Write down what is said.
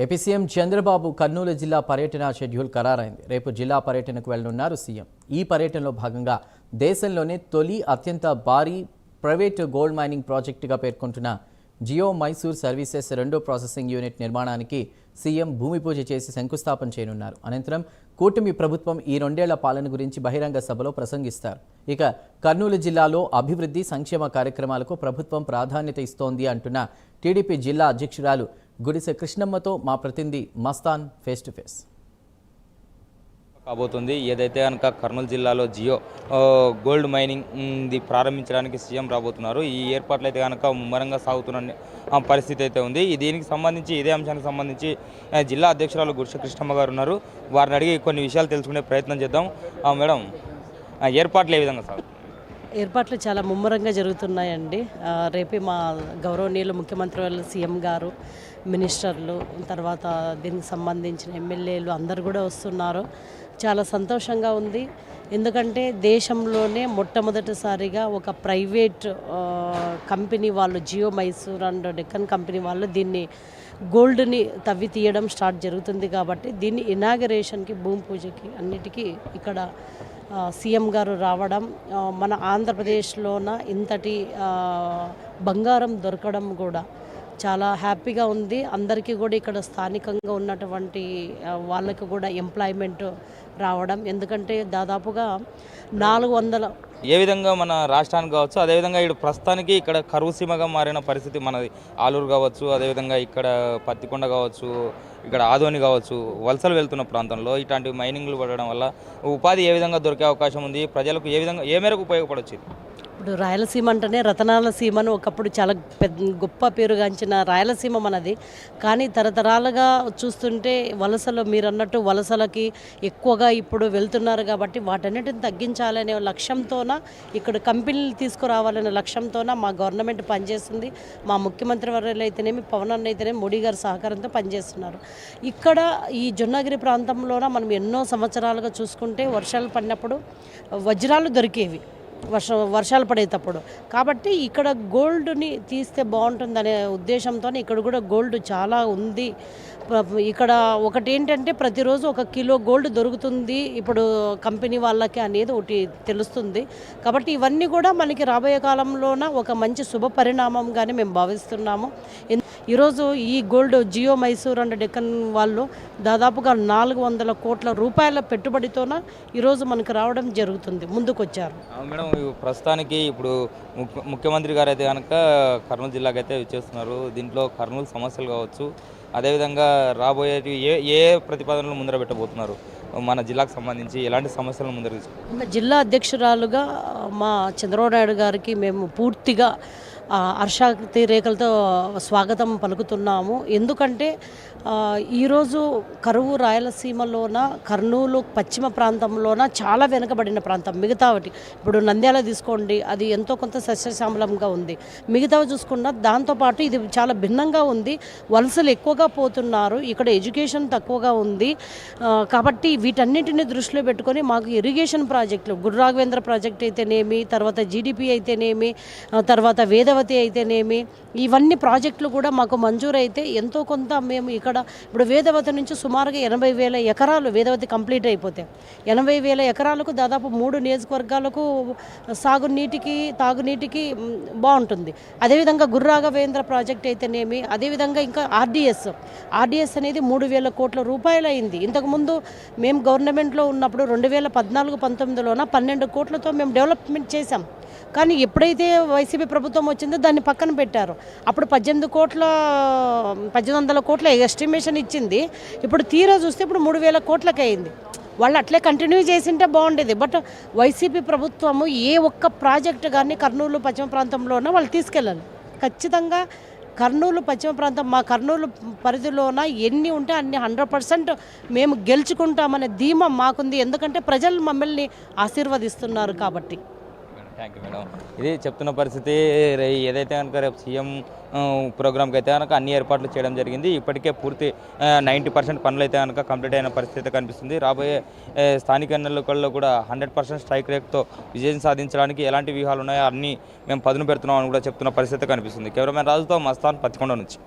AP CM Chandrababu Kurnool జిల్లా పర్యటన schedule ఖరారైంది. రేపు జిల్లా పర్యటనకు వెళ్లనున్నారు సీఎం. ఈ పర్యటనలో భాగంగా దేశంలోనే తొలి అత్యంత భారీ ప్రైవేట్ గోల్డ్ మైనింగ్ ప్రాజెక్టుగా పేర్కొంటున్న జియో మైసూర్ సర్వీసెస్ రెండో ప్రాసెసింగ్ యూనిట్ నిర్మాణానికి సీఎం భూమి పూజ చేసి శంకుస్థాపన చేయనున్నారు. అనంతరం కూటమి ప్రభుత్వం ఈ 2 ఏళ్ల పాలన గురించి బహిరంగ సభలో ప్రసంగిస్తారు. ఇక కర్నూలు జిల్లాలో అభివృద్ధి సంక్షేమ కార్యక్రమాలకు ప్రభుత్వం ప్రాధాన్యత ఇస్తోంది అంటున్న టీడీపీ జిల్లా అధ్యక్షురాలు గుడిసె కృష్ణమ్మతో మా ప్రతినిధి మస్తాన్ ఫేస్ టు ఫేస్. కాబోతుంది ఏదైతే కనుక కర్నూలు జిల్లాలో జియో గోల్డ్ మైనింగ్ ప్రారంభించడానికి సీఎం రాబోతున్నారు. ఈ ఏర్పాట్లు అయితే కనుక ముమ్మరంగా సాగుతున్న పరిస్థితి అయితే ఉంది. దీనికి సంబంధించి ఇదే అంశానికి సంబంధించి జిల్లా అధ్యక్షురాలు గుడిసె కృష్ణమ్మ గారు ఉన్నారు. వారిని అడిగి కొన్ని విషయాలు తెలుసుకునే ప్రయత్నం చేద్దాం. మేడం, ఏర్పాట్లు ఏ విధంగా సాగుతాయి? ఏర్పాట్లు చాలా ముమ్మరంగా జరుగుతున్నాయండి. రేపే మా గౌరవనీయులు ముఖ్యమంత్రి వాళ్ళు సీఎం గారు, మినిస్టర్లు, తర్వాత దీనికి సంబంధించిన ఎమ్మెల్యేలు అందరు కూడా వస్తున్నారు. చాలా సంతోషంగా ఉంది. ఎందుకంటే దేశంలోనే మొట్టమొదటిసారిగా ఒక ప్రైవేట్ కంపెనీ వాళ్ళు జియో మైసూర్ అండ్ డెక్కన్ కంపెనీ వాళ్ళు దీన్ని గోల్డ్ని తవ్వి తీయడం స్టార్ట్ జరుగుతుంది. కాబట్టి దీన్ని ఇనాగరేషన్కి, భూమి పూజకి అన్నిటికీ ఇక్కడ సీఎం గారు రావడం, మన ఆంధ్రప్రదేశ్లోన ఇంతటి బంగారం దొరకడం కూడా చాలా హ్యాపీగా ఉంది. అందరికీ కూడా ఇక్కడ స్థానికంగా ఉన్నటువంటి వాళ్ళకి కూడా ఎంప్లాయ్మెంట్ రావడం. ఎందుకంటే దాదాపుగా 400 ఏ విధంగా మన రాష్ట్రానికి కావచ్చు, అదేవిధంగా ఇక్కడ ప్రస్తుతానికి ఇక్కడ కరువు సీమగా మారిన పరిస్థితి మనది. ఆలూరు కావచ్చు, అదేవిధంగా ఇక్కడ పత్తికొండ కావచ్చు, ఇక్కడ ఆదోని కావచ్చు, వలసలు వెళ్తున్న ప్రాంతంలో ఇట్లాంటి మైనింగ్లు పడడం వల్ల ఉపాధి ఏ విధంగా దొరికే అవకాశం ఉంది? ప్రజలకు ఏ మేరకు ఉపయోగపడవచ్చు? ఇప్పుడు రాయలసీమ అంటేనే రతనాల సీమను ఒకప్పుడు చాలా గొప్ప పేరుగాంచిన రాయలసీమ మనది. కానీ తరతరాలుగా చూస్తుంటే వలసలు, మీరు అన్నట్టు వలసలకి ఎక్కువగా ఇప్పుడు వెళ్తున్నారు. కాబట్టి వాటన్నిటిని తగ్గించాలనే లక్ష్యంతోన, ఇక్కడ కంపెనీలు తీసుకురావాలనే లక్ష్యంతోన మా గవర్నమెంట్ పనిచేస్తుంది. మా ముఖ్యమంత్రి వర్యులు అయితేనేమి, పవన్ అన్న అయితేనేమి మోడీ గారి సహకారంతో పనిచేస్తున్నారు. ఇక్కడ ఈ జొన్నగిరి ప్రాంతంలోన మనం ఎన్నో సంవత్సరాలుగా చూసుకుంటే వర్షాలు పడినప్పుడు వజ్రాలు దొరికేవి వర్షాలు పడేటప్పుడు. కాబట్టి ఇక్కడ గోల్డ్ని తీస్తే బాగుంటుందనే ఉద్దేశంతో ఇక్కడ కూడా గోల్డ్ చాలా ఉంది. ఇక్కడ ఒకటి ఏంటంటే ప్రతిరోజు 1 కిలో గోల్డ్ దొరుకుతుంది ఇప్పుడు కంపెనీ వాళ్ళకి అనేది ఒకటి తెలుస్తుంది. కాబట్టి ఇవన్నీ కూడా మనకి రాబోయే కాలంలోన ఒక మంచి శుభ పరిణామంగానే మేము భావిస్తున్నాము. ఈరోజు ఈ గోల్డ్ జియో మైసూర్ అండ్ డెక్కన్ వాళ్ళు దాదాపుగా 400 కోట్ల రూపాయల పెట్టుబడితోన ఈరోజు మనకు రావడం జరుగుతుంది, ముందుకొచ్చారు. మేడం, ప్రస్తుతానికి ఇప్పుడు ముఖ్యమంత్రి గారు అయితే కనుక కర్నూలు జిల్లాకి అయితే వచ్చేస్తున్నారు. దీంట్లో కర్నూలు సమస్యలు కావచ్చు, అదేవిధంగా రాబోయే ఏ ప్రతిపాదనలు ముందర పెట్టబోతున్నారు? మన జిల్లాకు సంబంధించి ఎలాంటి సమస్యలను ముందర తీసుకుంటారు? జిల్లా అధ్యక్షురాలుగా మా చంద్రబాబు నాయుడు గారికి మేము పూర్తిగా హర్షాతి రేఖలతో స్వాగతం పలుకుతున్నాము. ఎందుకంటే ఈరోజు కరువు రాయలసీమలోన, కర్నూలు పశ్చిమ ప్రాంతంలోన చాలా వెనుకబడిన ప్రాంతం. మిగతావటి ఇప్పుడు నంద్యాల తీసుకోండి, అది ఎంతో కొంత సస్యశ్యామలంగా ఉంది. మిగతావి చూసుకున్న దాంతోపాటు ఇది చాలా భిన్నంగా ఉంది. వలసలు ఎక్కువగా పోతున్నారు, ఇక్కడ ఎడ్యుకేషన్ తక్కువగా ఉంది. కాబట్టి వీటన్నిటిని దృష్టిలో పెట్టుకొని మాకు ఇరిగేషన్ ప్రాజెక్టులు, గురు రాఘవేంద్ర ప్రాజెక్ట్ అయితేనేమి, తర్వాత జీడిపి అయితేనేమి, తర్వాత వేదవతి అయితేనేమి, ఇవన్నీ ప్రాజెక్టులు కూడా మాకు మంజూరైతే ఎంతో కొంత మేము ఇక్కడ ఇప్పుడు వేదవతి నుంచి సుమారుగా 80,000 ఎకరాలు వేదవతి కంప్లీట్ అయిపోతాయి. 80,000 ఎకరాలకు దాదాపు 3 నియోజకవర్గాలకు సాగునీటికి, తాగునీటికి బాగుంటుంది. అదేవిధంగా గురు రాఘవేంద్ర ప్రాజెక్ట్ అయితేనేమి, అదేవిధంగా ఇంకా ఆర్డీఎస్ అనేది 3,000 కోట్ల రూపాయలు అయింది. ఇంతకుముందు మేము గవర్నమెంట్లో ఉన్నప్పుడు 2014-19లోన 12 కోట్లతో మేము డెవలప్మెంట్ చేశాం. కానీ ఎప్పుడైతే వైసీపీ ప్రభుత్వం వచ్చిందో దాన్ని పక్కన పెట్టారు. అప్పుడు 1800 కోట్ల ఎస్టిమేషన్ ఇచ్చింది. ఇప్పుడు తీరా చూస్తే ఇప్పుడు 3,000 కోట్లకి అయింది. వాళ్ళు అట్లే కంటిన్యూ చేసింటే బాగుండేది. బట్ వైసీపీ ప్రభుత్వము ఏ ఒక్క ప్రాజెక్టు కానీ కర్నూలు పశ్చిమ ప్రాంతంలోనే వాళ్ళు తీసుకెళ్ళాలి. ఖచ్చితంగా కర్నూలు పశ్చిమ ప్రాంతం, మా కర్నూలు పరిధిలోన ఎన్ని ఉంటే అన్ని 100% మేము గెలుచుకుంటామనే ధీమా మాకుంది. ఎందుకంటే ప్రజలు మమ్మల్ని ఆశీర్వదిస్తున్నారు కాబట్టి. Thank you madam. ఇది చెప్తున్న పరిస్థితి. ఏదైతే కనుక రేపు సీఎం ప్రోగ్రామ్కి అయితే కనుక అన్ని ఏర్పాట్లు చేయడం జరిగింది. ఇప్పటికే పూర్తి 90% పనులు అయితే కనుక కంప్లీట్ అయిన పరిస్థితి కనిపిస్తుంది. రాబోయే స్థానిక ఎన్నికల్లో కూడా 100% స్ట్రైక్ రేట్తో విజయం సాధించడానికి ఎలాంటి వ్యూహాలు ఉన్నాయో అన్నీ మేము పదును పెడుతున్నాం అని కూడా చెప్తున్న పరిస్థితి కనిపిస్తుంది. కెమెరామెన్ రాజుతో మస్తాన్, పత్తికొండ నుంచి.